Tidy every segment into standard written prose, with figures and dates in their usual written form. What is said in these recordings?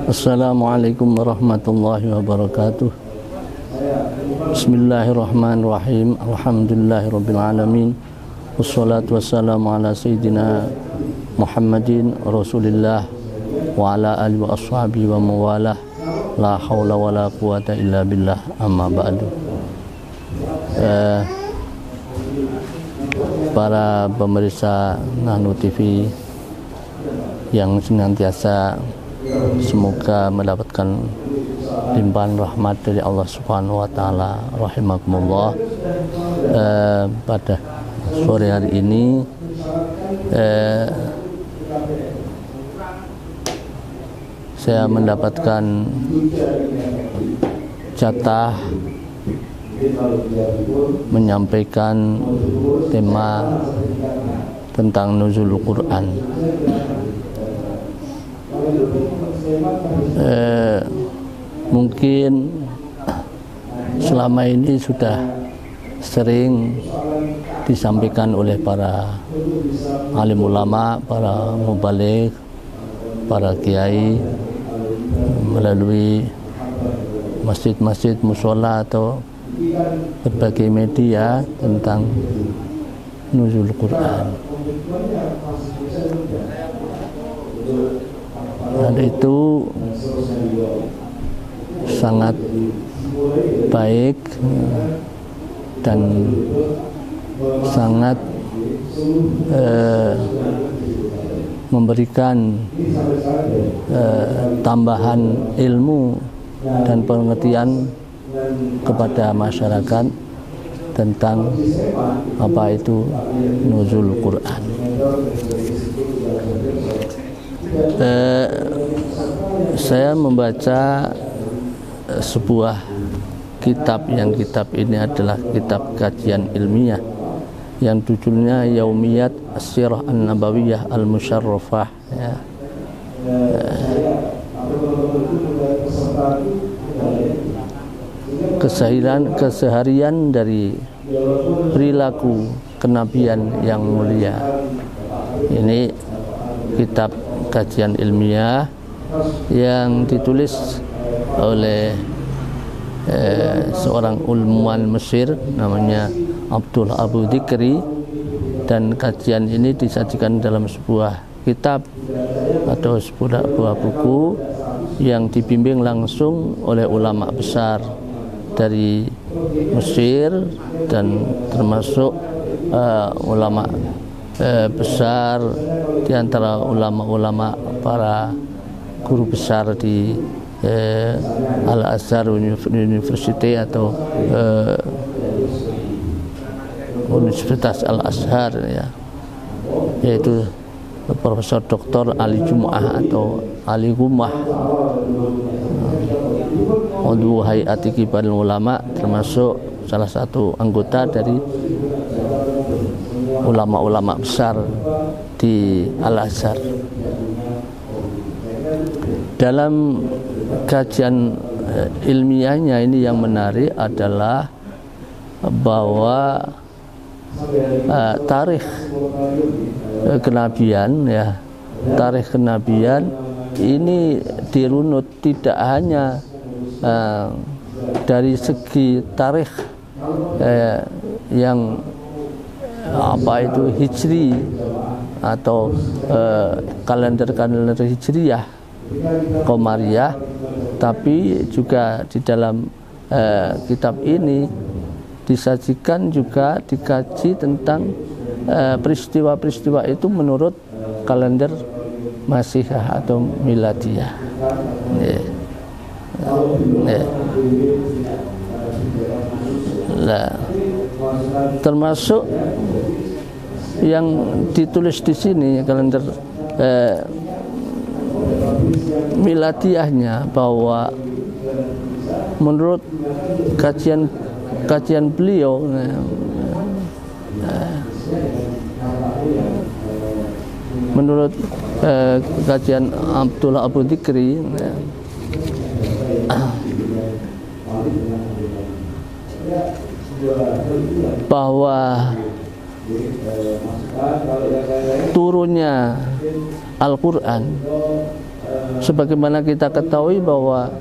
Assalamualaikum warahmatullahi wabarakatuh. Bismillahirrahmanirrahim. Alhamdulillahirabbil alamin. Wassalatu wassalamu ala sayyidina Muhammadin Rasulillah wa ala alihi wa ashabihi wa mawalah. La haula wala quwata illa billah. Amma ba'du. Para pemirsa Nahnu TV yang senantiasa semoga mendapatkan limpahan rahmat dari Allah Subhanahu wa taala, rahimakumullah. Pada sore hari ini saya mendapatkan jatah menyampaikan tema tentang nuzul Quran. Mungkin selama ini sudah sering disampaikan oleh para alim ulama, para mubaligh, para kiai melalui masjid-masjid, mushola atau berbagai media tentang nuzul Quran. Dan itu sangat baik dan sangat memberikan tambahan ilmu dan pengertian kepada masyarakat tentang apa itu nuzul Quran. Saya membaca sebuah kitab, yang kitab ini adalah kitab kajian ilmiah yang judulnya Yaumiyat As-Sirah An-Nabawiyah Al-Musyarrafah, ya. Keseharian dari perilaku kenabian yang mulia. Ini kitab kajian ilmiah yang ditulis oleh seorang ilmuwan Mesir namanya Abdul Abu Dikri, dan kajian ini disajikan dalam sebuah kitab atau sebuah buku yang dibimbing langsung oleh ulama besar dari Mesir, dan termasuk ulama besar di antara ulama-ulama para guru besar di Al-Azhar University atau Universitas Al-Azhar, ya, yaitu Profesor Dr. Ali Jum'ah atau Ali Gumah, Udhu Hayati Kibarul Ulama, termasuk salah satu anggota dari ulama-ulama besar di Al-Azhar. Dalam kajian ilmiahnya ini yang menarik adalah bahwa tarikh kenabian, ya, tarikh kenabian ini dirunut tidak hanya dari segi tarikh yang apa itu hijri atau kalender hijriyah, Qamariyah, tapi juga di dalam kitab ini disajikan juga dikaji tentang peristiwa-peristiwa itu menurut kalender Masihah atau Miladiyah. Nah, termasuk yang ditulis di sini kalender Miladiyahnya, bahwa menurut kajian beliau, menurut kajian Abdullah Abu Dikri, bahwa turunnya Al-Quran, sebagaimana kita ketahui bahwa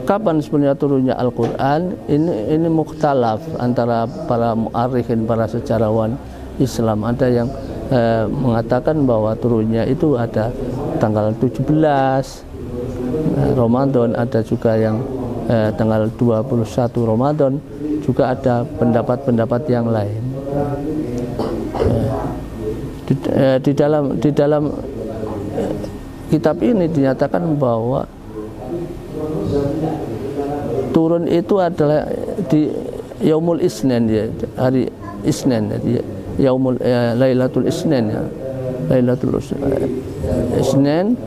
kapan sebenarnya turunnya Al-Quran, ini mukhtalaf antara para mu'arikhin, para sejarawan Islam. Ada yang mengatakan bahwa turunnya itu ada tanggal 17 Ramadan, ada juga yang tanggal 21 Ramadan, juga ada pendapat-pendapat yang lain. Di dalam kitab ini dinyatakan bahwa turun itu adalah di Yaumul Isnin, ya, hari Isnin, jadi Yaumul Lailatul Isnin, ya. Lailatul Isnin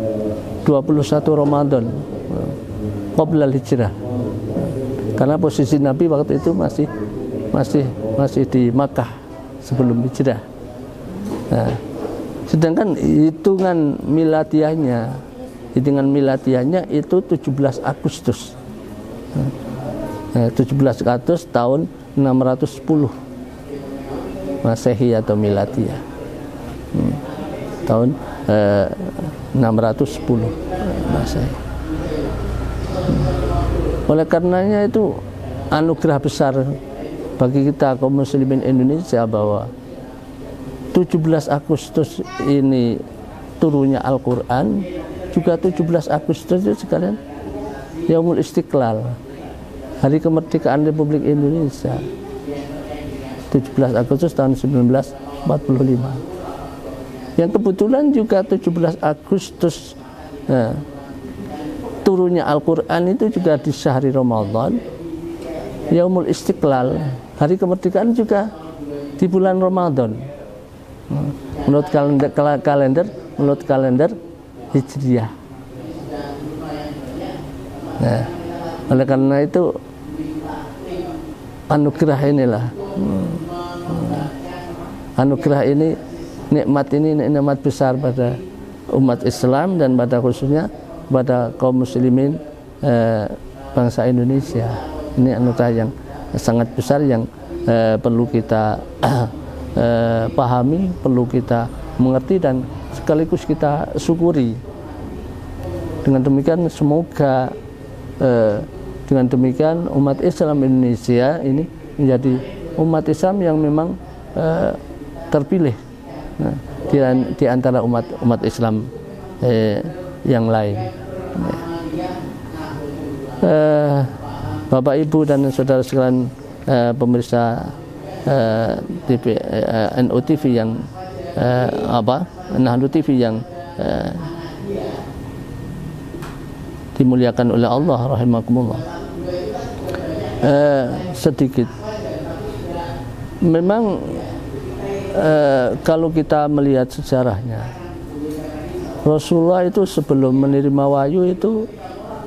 21 Ramadan qabla hijrah. Karena posisi Nabi waktu itu masih di Makkah sebelum hijrah. Nah, sedangkan hitungan miladiahnya itu 17 Agustus. 17 Agustus tahun 610 Masehi atau Miladiah. Tahun 610 Masehi. Oleh karenanya itu anugerah besar bagi kita kaum muslimin Indonesia bahwa 17 Agustus ini turunnya Al-Quran, juga 17 Agustus itu sekalian Yaumul Istiqlal, hari kemerdekaan Republik Indonesia, 17 Agustus tahun 1945. Yang kebetulan juga 17 Agustus turunnya Al-Quran itu juga di Syahri Ramadan, Yaumul Istiqlal, hari kemerdekaan juga di bulan Ramadan. Menurut kalender Hijriah. Nah, oleh karena itu anugerah inilah, anugerah ini, nikmat besar pada umat Islam dan pada khususnya pada kaum muslimin bangsa Indonesia. Ini anugerah yang sangat besar yang perlu kita pahami, perlu kita mengerti dan sekaligus kita syukuri. Dengan demikian semoga dengan demikian umat Islam Indonesia ini menjadi umat Islam yang memang terpilih di antara umat Islam yang lain. Bapak, Ibu dan saudara sekalian pemirsa TV, NUTV yang Nahdlatul TV yang dimuliakan oleh Allah rahimakumullah. Sedikit memang kalau kita melihat sejarahnya, Rasulullah itu sebelum menerima wahyu itu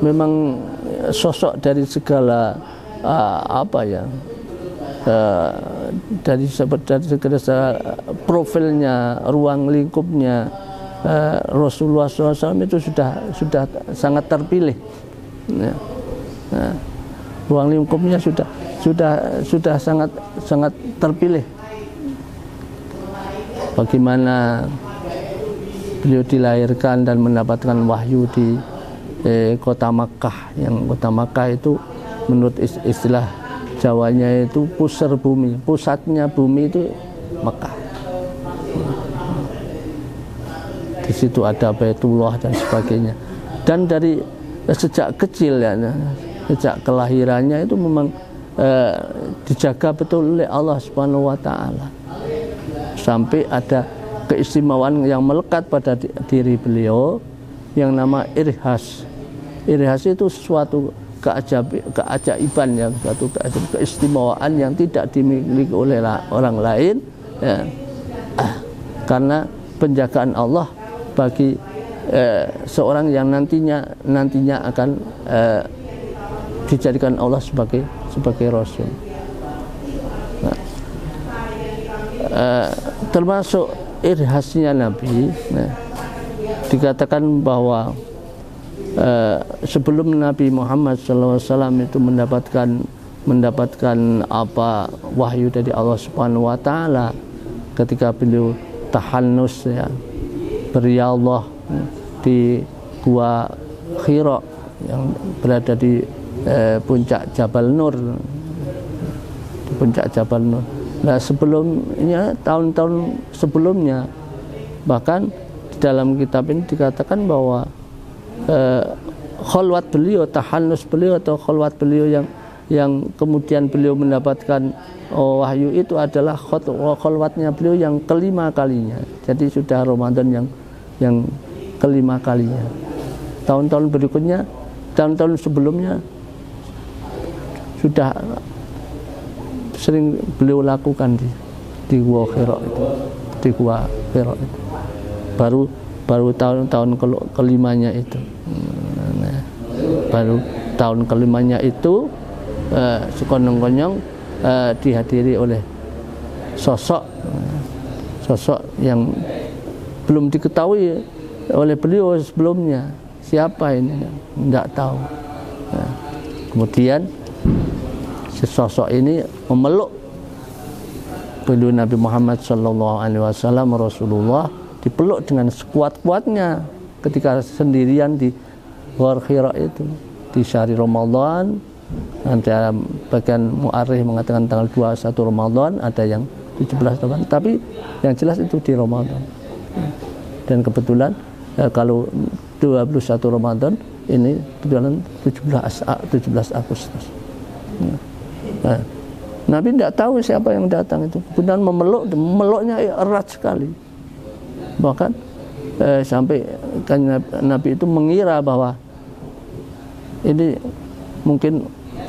memang sosok dari segala dari segala profilnya, ruang lingkupnya, Rasulullah SAW itu sudah sangat terpilih. Ruang lingkupnya sudah sangat terpilih. Bagaimana beliau dilahirkan dan mendapatkan wahyu di kota Makkah, yang kota Makkah itu menurut istilah Jawanya itu pusar bumi, pusatnya bumi itu Makkah. Di situ ada Baitullah dan sebagainya. Dan dari sejak kecil ya, sejak kelahirannya itu memang dijaga betul oleh Allah Subhanahu wa taala. Sampai ada keistimewaan yang melekat pada diri beliau yang nama irhas. Irhas itu suatu keajaiban, ya, suatu keistimewaan yang tidak dimiliki oleh orang lain, ya. Karena penjagaan Allah bagi seorang yang nantinya akan dijadikan Allah sebagai Rasul. Nah, termasuk irhasnya Nabi, nah, dikatakan bahwa sebelum Nabi Muhammad SAW itu mendapatkan wahyu dari Allah Subhanahu wa taala, ketika beliau tahannus ya, beriyadhah di Gua Hira yang berada di puncak Jabal Nur, di puncak Jabal Nur. Nah, sebelumnya, tahun-tahun sebelumnya, bahkan di dalam kitab ini dikatakan bahwa khalwat beliau, tahannus beliau atau khalwat beliau yang kemudian beliau mendapatkan wahyu itu adalah khalwatnya beliau yang kelima kalinya. Jadi sudah Ramadan yang kelima kalinya. Tahun-tahun berikutnya, tahun-tahun sebelumnya sudah sering beliau lakukan di Gua Hira itu, di Gua Hira itu. Baru tahun kelimanya itu. Nah, baru tahun kelimanya itu sekonyong-konyong dihadiri oleh sosok yang belum diketahui oleh beliau sebelumnya. Siapa ini? Tidak tahu. Nah, kemudian sosok ini memeluk beliau Nabi Muhammad SAW, Rasulullah, dipeluk dengan sekuat-kuatnya ketika sendirian di Gua Hira itu di syahri Ramadan. Ada bagian mu'arrikh mengatakan tanggal 21 Ramadan, ada yang 17 Ramadan, tapi yang jelas itu di Ramadan. Dan kebetulan kalau 21 Ramadan ini kebetulan 17 Agustus. Nah, Nabi tidak tahu siapa yang datang itu, kemudian memeluknya erat sekali. Bahkan sampai kan Nabi itu mengira bahwa ini mungkin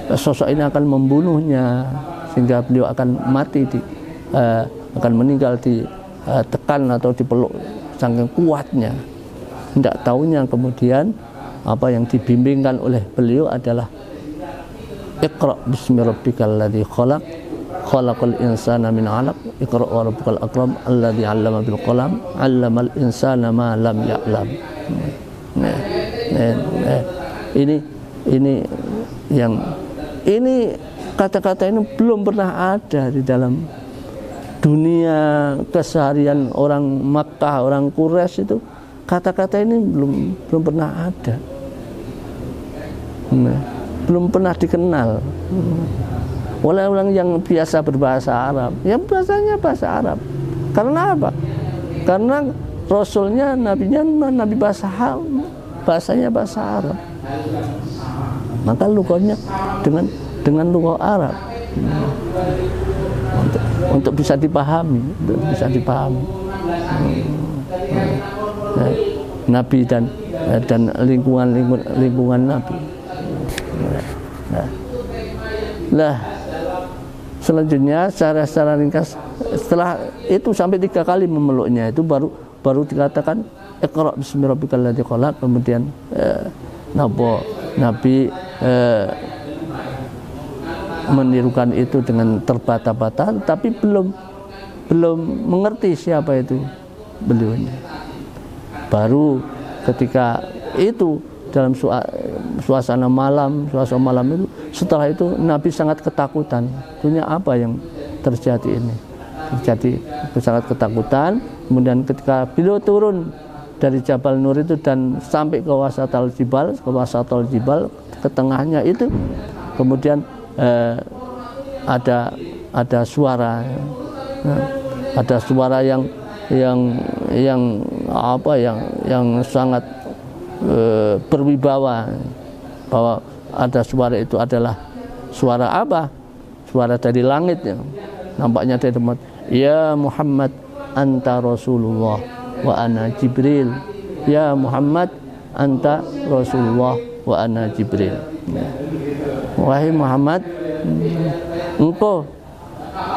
sosok ini akan membunuhnya, sehingga beliau akan mati akan meninggal ditekan atau dipeluk saking kuatnya. Tidak tahunya kemudian apa yang dibimbingkan oleh beliau adalah Iqra bismi rabbikal ladzi khalaq khalaqal insana min 'alaq iqra wa rabbukal akram alladzi 'allama bil qalam 'allamal insana ma lam ya'lam. Ini kata-kata ini belum pernah ada di dalam dunia keseharian orang Makkah, orang Quraisy itu. Kata-kata ini belum pernah ada. Belum pernah dikenal oleh orang yang biasa berbahasa Arab. Ya bahasanya bahasa Arab. Karena apa? Karena Rasulnya, nabinya nabi bahasanya bahasa Arab. Maka lugahnya dengan lugah Arab. Untuk bisa dipahami, Nabi dan lingkungan Nabi. Nah, selanjutnya secara ringkas setelah itu sampai 3 kali memeluknya itu baru dikatakan Iqra bismi rabbikal ladzi khalaq. Kemudian Nabi menirukan itu dengan terbata-bata, tapi belum mengerti siapa itu beliaunya. Baru ketika itu dalam suasana malam itu, setelah itu Nabi sangat ketakutan. Punya apa yang terjadi ini? Terjadi sangat ketakutan. Kemudian ketika beliau turun dari Jabal Nur itu dan sampai ke wasatal jibal, ke tengahnya itu, kemudian ada suara, ada suara yang sangat berwibawa, bahwa ada suara itu adalah suara apa? Suara dari langit, ya. Nampaknya dari tempat, ya Muhammad anta Rasulullah wa ana Jibril. Ya Muhammad anta Rasulullah wa ana Jibril. Wahai Muhammad, engkau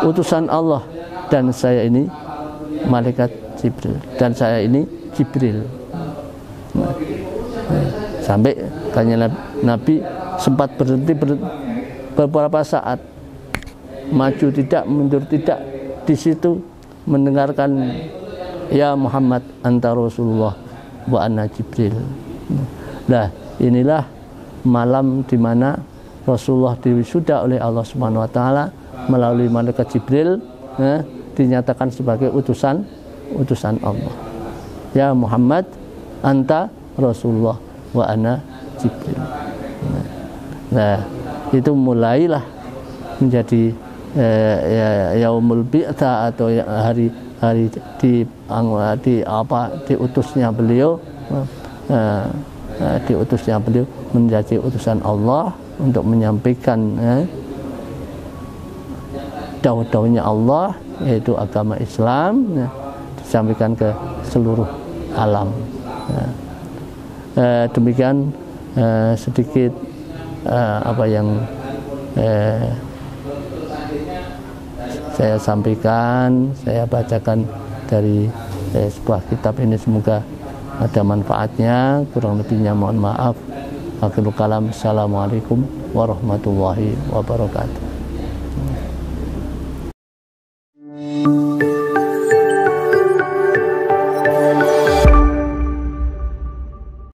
utusan Allah dan saya ini malaikat Jibril, dan saya ini Jibril. Sampai kayaknya Nabi sempat berhenti beberapa saat, maju tidak, mundur tidak, di situ mendengarkan ya Muhammad anta Rasulullah wa ana Jibril. Nah, inilah malam di mana Rasulullah diwisuda oleh Allah Subhanahu wa taala melalui malaikat Jibril, dinyatakan sebagai utusan Allah. Ya Muhammad, anta Rasulullah wa ana Jibril. Nah, itu mulailah menjadi yaumul bi'tsah atau hari diutusnya beliau, menjadi utusan Allah untuk menyampaikan dakwah-dakwahnya Allah, yaitu agama Islam, disampaikan ke seluruh alam. Demikian sedikit apa yang saya sampaikan, saya bacakan dari sebuah kitab ini. Semoga ada manfaatnya, kurang lebihnya mohon maaf. Akhirul kalam, assalamualaikum warahmatullahi wabarakatuh.